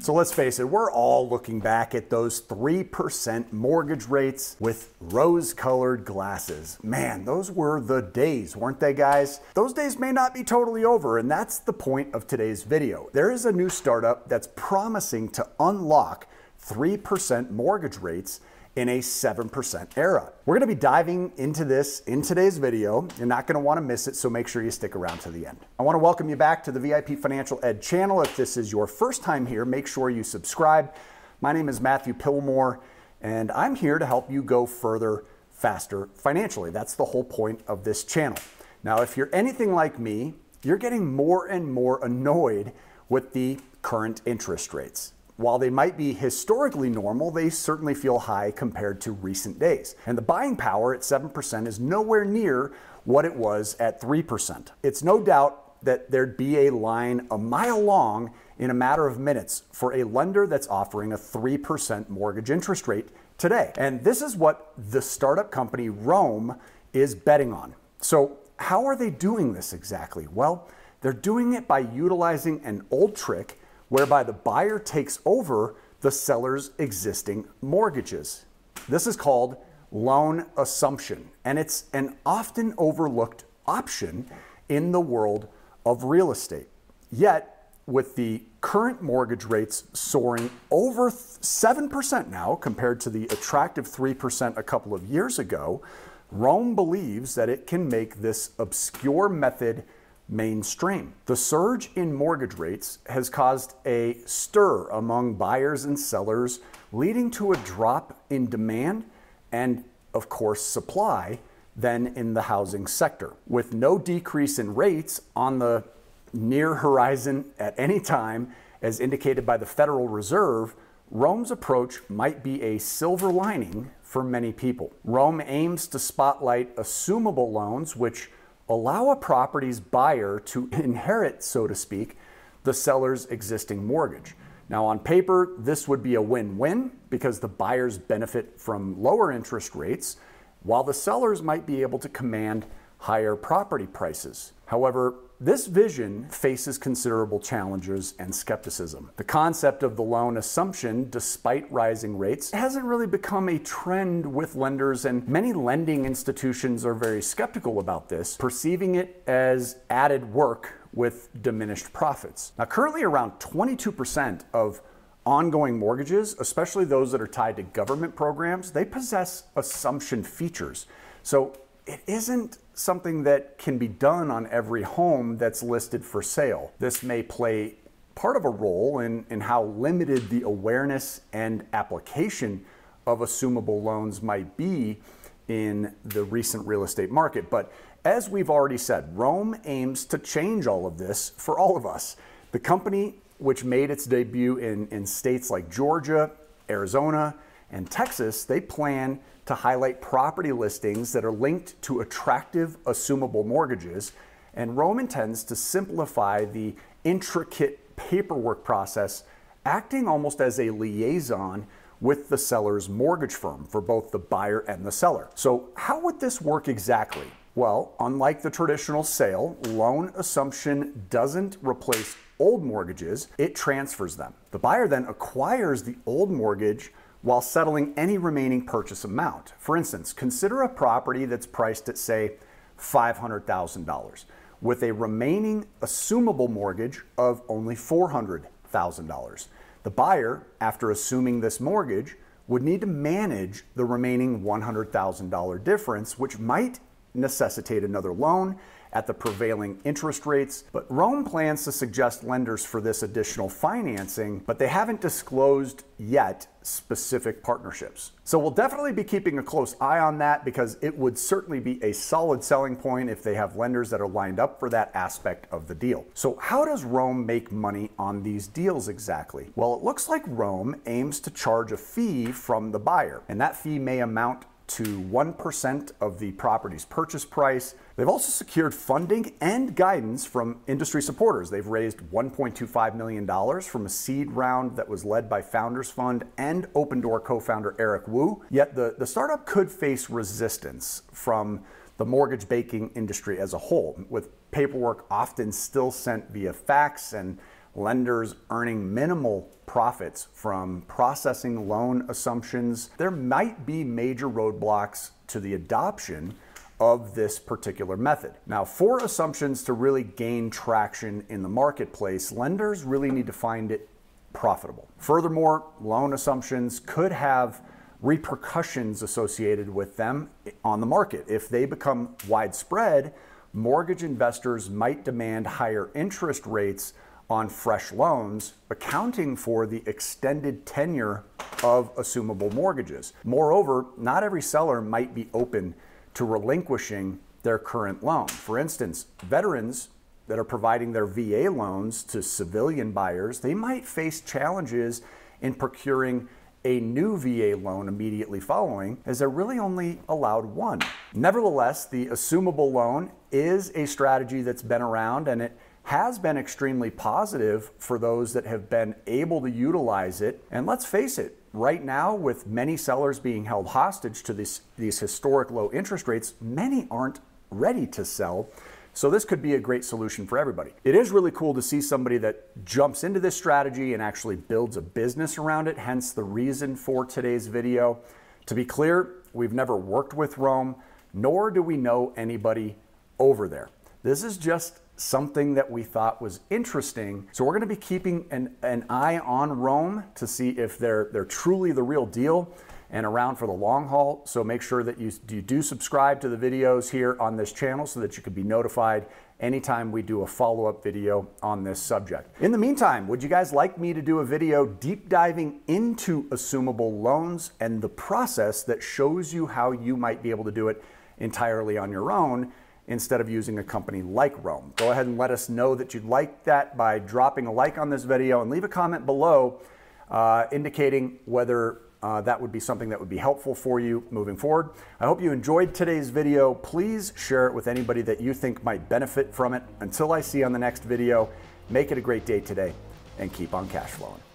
So let's face it, we're all looking back at those 3% mortgage rates with rose-colored glasses. Man, those were the days, weren't they, guys? Those days may not be totally over, and that's the point of today's video. There is a new startup that's promising to unlock 3% mortgage rates in a 7% era. We're gonna be diving into this in today's video. You're not gonna wanna miss it, so make sure you stick around to the end. I wanna welcome you back to the VIP Financial Ed channel. If this is your first time here, make sure you subscribe. My name is Matthew Pillmore, and I'm here to help you go further, faster financially. That's the whole point of this channel. Now, if you're anything like me, you're getting more and more annoyed with the current interest rates. While they might be historically normal, they certainly feel high compared to recent days. And the buying power at 7% is nowhere near what it was at 3%. It's no doubt that there'd be a line a mile long in a matter of minutes for a lender that's offering a 3% mortgage interest rate today. And this is what the startup company Rome is betting on. So how are they doing this exactly? Well, they're doing it by utilizing an old trick whereby the buyer takes over the seller's existing mortgages. This is called loan assumption, and it's an often overlooked option in the world of real estate. Yet, with the current mortgage rates soaring over 7% now compared to the attractive 3% a couple of years ago, Rome believes that it can make this obscure method mainstream. The surge in mortgage rates has caused a stir among buyers and sellers, leading to a drop in demand and, of course, supply then in the housing sector. With no decrease in rates on the near horizon at any time, as indicated by the Federal Reserve, Rome's approach might be a silver lining for many people. Rome aims to spotlight assumable loans, which allow a property's buyer to inherit, so to speak, the seller's existing mortgage. Now, on paper, this would be a win-win because the buyers benefit from lower interest rates, while the sellers might be able to command higher property prices. However, this vision faces considerable challenges and skepticism. The concept of the loan assumption, despite rising rates, hasn't really become a trend with lenders, and many lending institutions are very skeptical about this, perceiving it as added work with diminished profits. Now, currently around 22% of ongoing mortgages, especially those that are tied to government programs, they possess assumption features. So it isn't something that can be done on every home that's listed for sale. This may play part of a role in how limited the awareness and application of assumable loans might be in the recent real estate market. But as we've already said, Rome aims to change all of this for all of us. The company, which made its debut in states like Georgia, Arizona, and Texas, they plan to highlight property listings that are linked to attractive assumable mortgages, and Rome intends to simplify the intricate paperwork process, acting almost as a liaison with the seller's mortgage firm for both the buyer and the seller. So how would this work exactly? Well, unlike the traditional sale, loan assumption doesn't replace old mortgages, it transfers them. The buyer then acquires the old mortgage while settling any remaining purchase amount. For instance, consider a property that's priced at, say, $500,000 with a remaining assumable mortgage of only $400,000. The buyer, after assuming this mortgage, would need to manage the remaining $100,000 difference, which might necessitate another loan at the prevailing interest rates. But Rome plans to suggest lenders for this additional financing, but they haven't disclosed yet specific partnerships. So we'll definitely be keeping a close eye on that, because it would certainly be a solid selling point if they have lenders that are lined up for that aspect of the deal. So how does Rome make money on these deals exactly? Well, it looks like Rome aims to charge a fee from the buyer, and that fee may amount to 1% of the property's purchase price. They've also secured funding and guidance from industry supporters. They've raised $1.25 million from a seed round that was led by Founders Fund and Open Door co-founder Eric Wu. Yet the startup could face resistance from the mortgage banking industry as a whole, with paperwork often still sent via fax and lenders earning minimal profits from processing loan assumptions, there might be major roadblocks to the adoption of this particular method. Now, for assumptions to really gain traction in the marketplace, lenders really need to find it profitable. Furthermore, loan assumptions could have repercussions associated with them on the market. If they become widespread, mortgage investors might demand higher interest rates on fresh loans, accounting for the extended tenure of assumable mortgages. Moreover, not every seller might be open to relinquishing their current loan. For instance, veterans that are providing their VA loans to civilian buyers, they might face challenges in procuring a new VA loan immediately following, as they're really only allowed one. Nevertheless, the assumable loan is a strategy that's been around, and it has been extremely positive for those that have been able to utilize it. And let's face it, right now, with many sellers being held hostage to these historic low interest rates, many aren't ready to sell. So this could be a great solution for everybody. It is really cool to see somebody that jumps into this strategy and actually builds a business around it, hence the reason for today's video. To be clear, we've never worked with Rome, nor do we know anybody over there. This is just something that we thought was interesting. So we're gonna be keeping an eye on Rome to see if they're truly the real deal and around for the long haul. So make sure that you do subscribe to the videos here on this channel so that you can be notified anytime we do a follow-up video on this subject. In the meantime, would you guys like me to do a video deep diving into assumable loans and the process that shows you how you might be able to do it entirely on your own instead of using a company like Rome? Go ahead and let us know that you'd like that by dropping a like on this video, and leave a comment below indicating whether that would be something that would be helpful for you moving forward. I hope you enjoyed today's video. Please share it with anybody that you think might benefit from it. Until I see you on the next video, make it a great day today and keep on cash flowing.